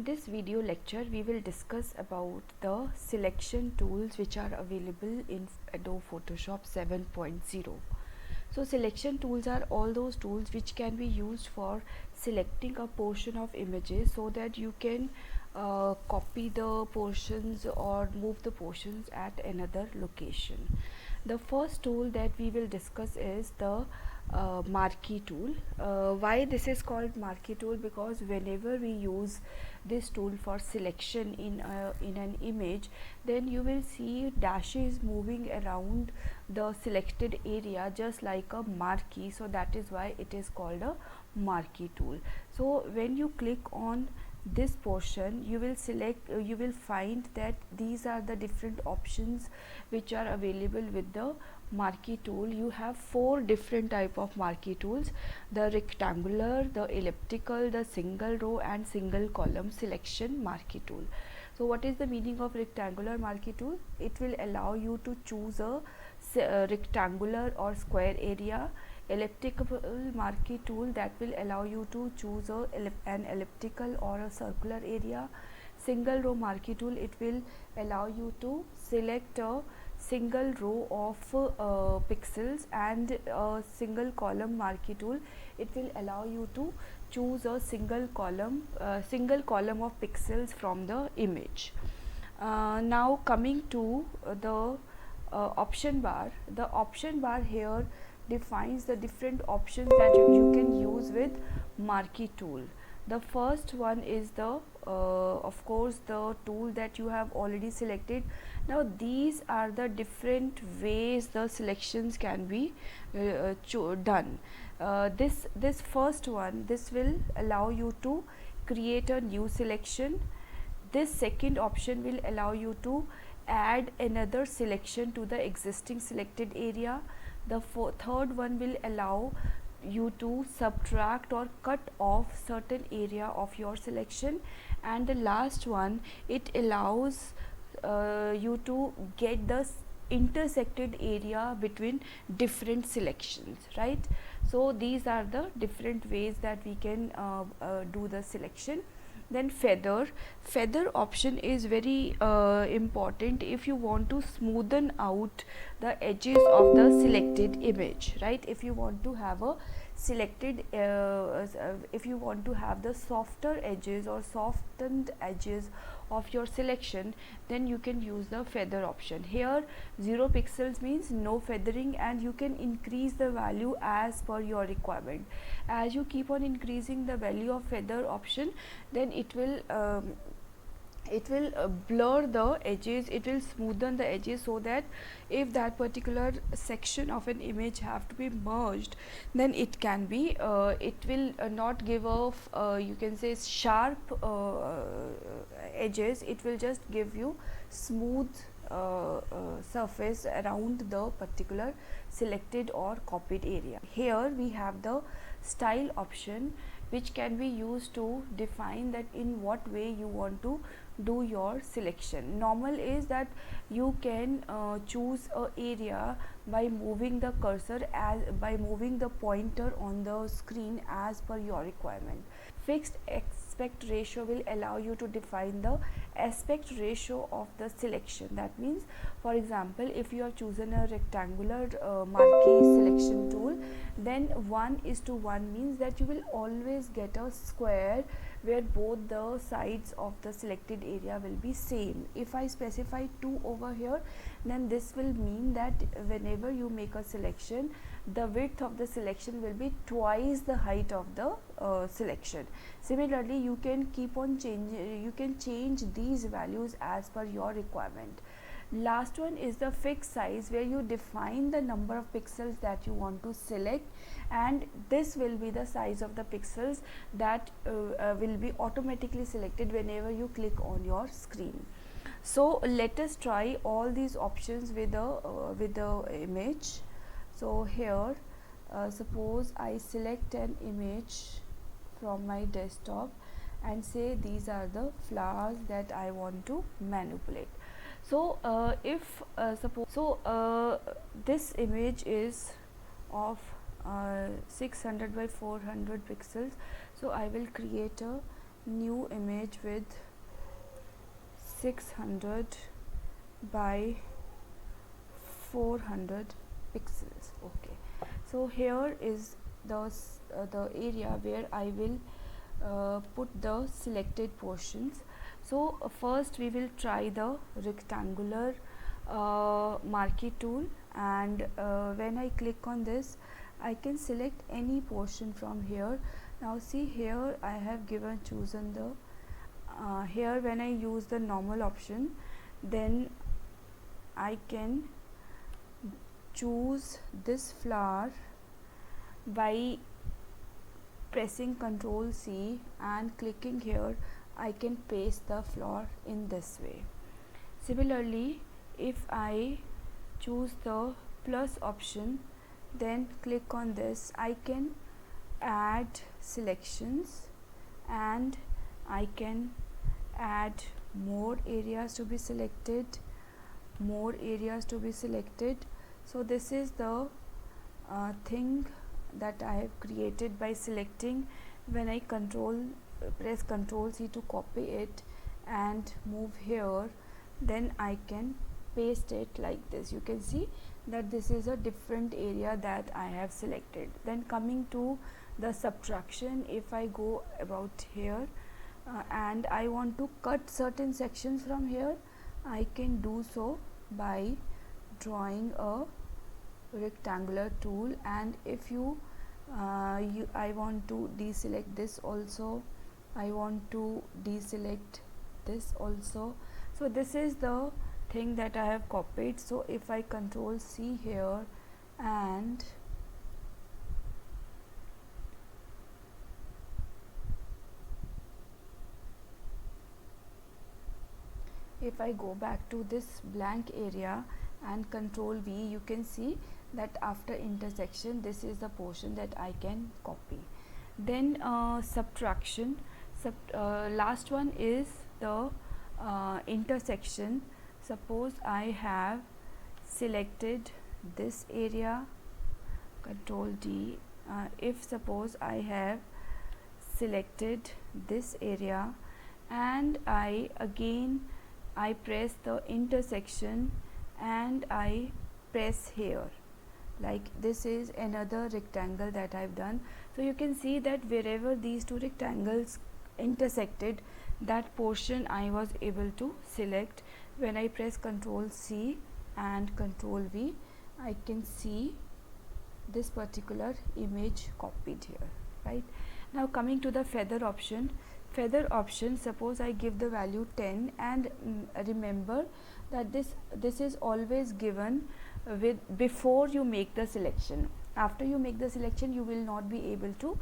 this video lecture we will discuss about the selection tools which are available in Adobe Photoshop 7.0. So selection tools are all those tools which can be used for selecting a portion of images so that you can copy the portions or move the portions at another location. The first tool that we will discuss is the marquee tool. Why this is called marquee tool? Because whenever we use this tool for selection in an image, then you will see dashes moving around the selected area just like a marquee. So that is why it is called a marquee tool. So when you click on this portion, you will select you will find that these are the different options which are available with the marquee tool. You have 4 different type of marquee tools: the rectangular, the elliptical, the single row and single column selection marquee tool. So what is the meaning of rectangular marquee tool? It will allow you to choose a rectangular or square area. Elliptical marquee tool, that will allow you to choose an elliptical or a circular area. Single row marquee tool, it will allow you to select a single row of pixels. And a single column marquee tool, it will allow you to choose a single column of pixels from the image. Now coming to the option bar. The option bar here defines the different options that you can use with marquee tool. The first one is the of course the tool that you have already selected. Now these are the different ways the selections can be done. This first one, this will allow you to create a new selection. This second option will allow you to add another selection to the existing selected area. The third one will allow you to subtract or cut off certain area of your selection. And the last one, it allows you to get the intersected area between different selections, right? So these are the different ways that we can do the selection. Then feather option is very important if you want to smoothen out the edges of the selected image, right? If you want to have a selected if you want to have the softer edges or softened edges of your selection, then you can use the feather option. Here 0 pixels means no feathering, and you can increase the value as per your requirement. As you keep on increasing the value of feather option, then it will blur the edges, it will smoothen the edges, so that if that particular section of an image have to be merged, then it can be it will not give off you can say sharp edges. It will just give you smooth surface around the particular selected or copied area. Here we have the style option, which can be used to define that in what way you want to do your selection. Normal is that you can choose a area by moving the cursor, by moving the pointer on the screen as per your requirement. Fixed aspect ratio will allow you to define the aspect ratio of the selection. That means, for example, if you have chosen a rectangular marquee selection tool, then 1:1 means that you will always get a square where both the sides of the selected area will be same. If I specify 2 over here, then this will mean that whenever you make a selection, the width of the selection will be twice the height of the selection. Similarly, you can keep on changing, you can change these values as per your requirement. Last one is the fixed size, where you define the number of pixels that you want to select, and this will be the size of the pixels that will be automatically selected whenever you click on your screen. So let us try all these options with the image. So here suppose I select an image from my desktop and say these are the flowers that I want to manipulate. So if suppose this image is of 600 by 400 pixels, so I will create a new image with 600 by 400 pixels. Okay, so here is the area where I will put the selected portions. So first we will try the rectangular marquee tool, and when I click on this, I can select any portion from here. Now see, here I have chosen the here when I use the normal option, then I can choose this flower by pressing Ctrl C and clicking here. I can paste the flower in this way. Similarly, if I choose the plus option, then click on this, I can add selections and I can add more areas to be selected, So this is the thing that I have created by selecting. When I press Ctrl C to copy it and move here, then I can paste it like this. You can see that this is a different area that I have selected. Then coming to the subtraction, if I go about here and I want to cut certain sections from here, I can do so by drawing a rectangular tool. And if I want to deselect this also, I want to deselect this also. So this is the thing that I have copied. So if I Ctrl C here and if I go back to this blank area and Ctrl V, you can see that after intersection, this is the portion that I can copy. Then subtraction, last one is the intersection. Suppose I have selected this area, Ctrl D. If suppose I have selected this area and I press the intersection and I press here, like this is another rectangle that I've done. So you can see that wherever these two rectangles intersected, that portion I was able to select. When I press Ctrl C and Ctrl V, I can see this particular image copied here, right? Now coming to the feather option, suppose I give the value 10, and remember that this is always given with before you make the selection. After you make the selection, you will not be able to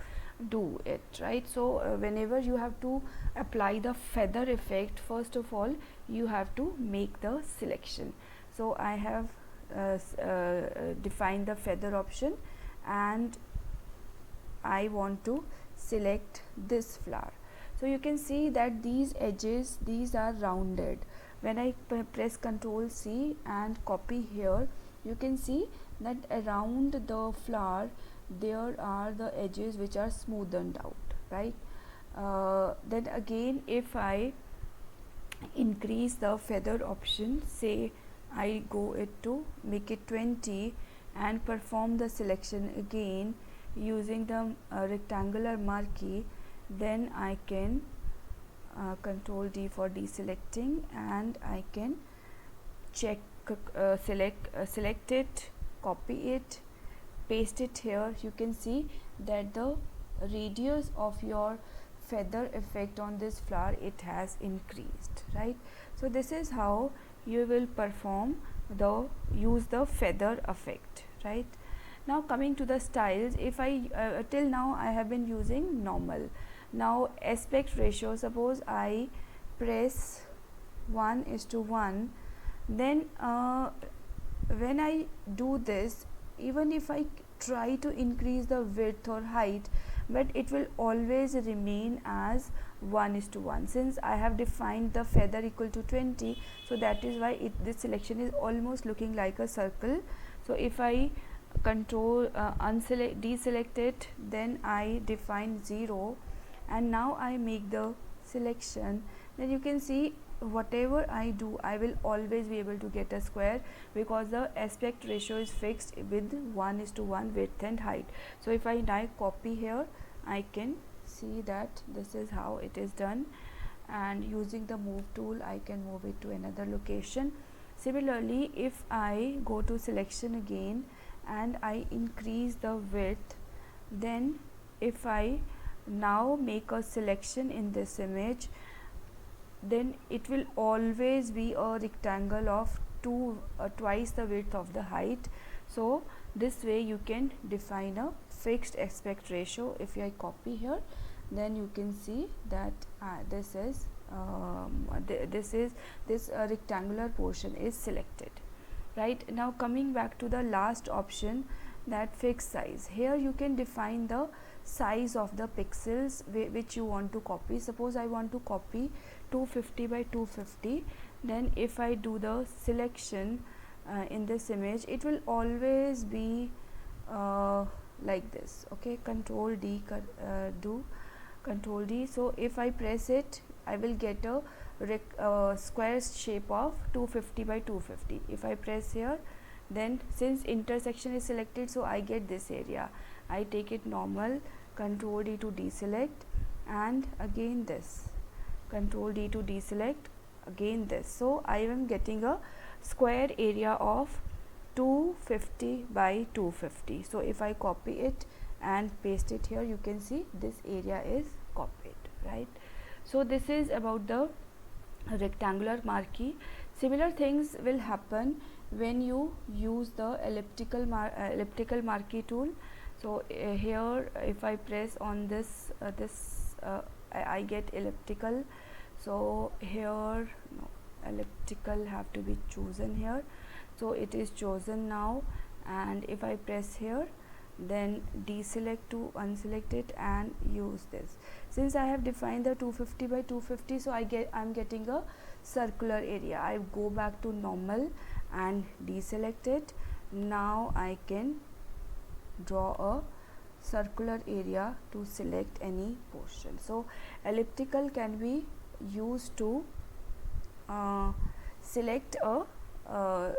do it, right? So whenever you have to apply the feather effect, first of all you have to make the selection. So I have defined the feather option and I want to select this flower. So you can see that these edges, these are rounded. When I press Ctrl C and copy here, you can see that around the flower there are the edges which are smoothened out, right? Then again, if I increase the feather option, say I go it to make it 20 and perform the selection again using the rectangular marquee, then I can Ctrl D for deselecting and I can check select it, copy it, paste it here. You can see that the radius of your feather effect on this flower, it has increased, right? So this is how you will perform use the feather effect, right? Now coming to the styles, if I till now I have been using normal. Now aspect ratio, suppose I press 1:1, then when I do this, even if I try to increase the width or height, but it will always remain as 1:1, since I have defined the feather equal to 20. So that is why this selection is almost looking like a circle. So if I deselect it, then I define 0, and now I make the selection, then you can see whatever I do, I will always be able to get a square, because the aspect ratio is fixed with 1:1 width and height. So if I now copy here, I can see that this is how it is done, and using the move tool I can move it to another location. Similarly, if I go to selection again and I increase the width, then if I now make a selection in this image, then it will always be a rectangle of twice the width of the height. So this way you can define a fixed aspect ratio. If I copy here, then you can see that this rectangular portion is selected. Right, now coming back to the last option, that fixed size. Here you can define the size of the pixels which you want to copy. Suppose I want to copy 250 by 250, then if I do the selection in this image, it will always be like this. Okay, Control D, Control D. So if I press it, I will get a square shape of 250 by 250. If I press here, then since intersection is selected, so I get this area. I take it normal, Control D to deselect, and again this, Control D to deselect, again this. So I am getting a square area of 250 by 250. So if I copy it and paste it here, you can see this area is copied, right? So this is about the rectangular marquee. Similar things will happen when you use the elliptical marquee tool. So here if I press on this I get elliptical. So here no, elliptical have to be chosen here. So it is chosen now, and if I press here, then deselect to unselect it and use this. Since I have defined the 250 by 250, so I'm getting a circular area. I go back to normal and deselect it. Now I can draw a circular area to select any portion. So elliptical can be used to select a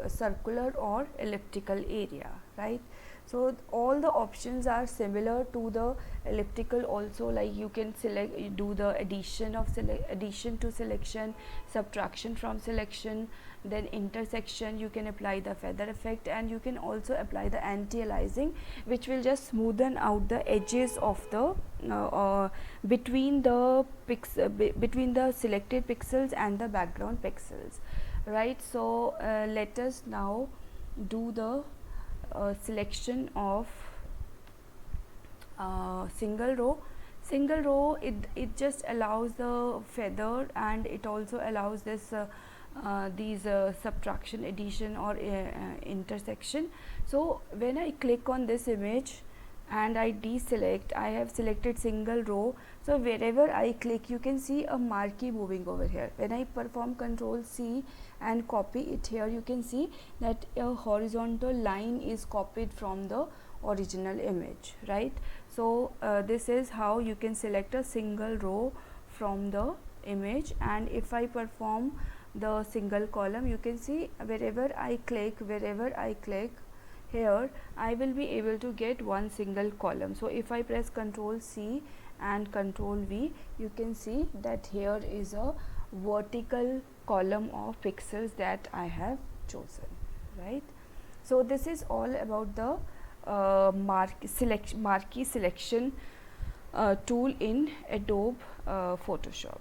circular or elliptical area, right? So all the options are similar to the elliptical also, like you can select, do the addition to selection, subtraction from selection, then intersection, you can apply the feather effect, and you can also apply the anti-aliasing, which will just smoothen out the edges of the between the selected pixels and the background pixels, right? So let us now do the selection of single row. It just allows the feather, and it also allows this these subtraction, addition, or intersection. So when I click on this image and I deselect, I have selected single row. So wherever I click, you can see a marquee moving over here. When I perform Control C and copy it here, you can see that a horizontal line is copied from the original image, right? So this is how you can select a single row from the image. And if I perform the single column, you can see wherever I click here, I will be able to get one single column. So if I press Control C and Control V, you can see that here is a vertical column of pixels that I have chosen, right? So this is all about the marquee selection tool in Adobe Photoshop.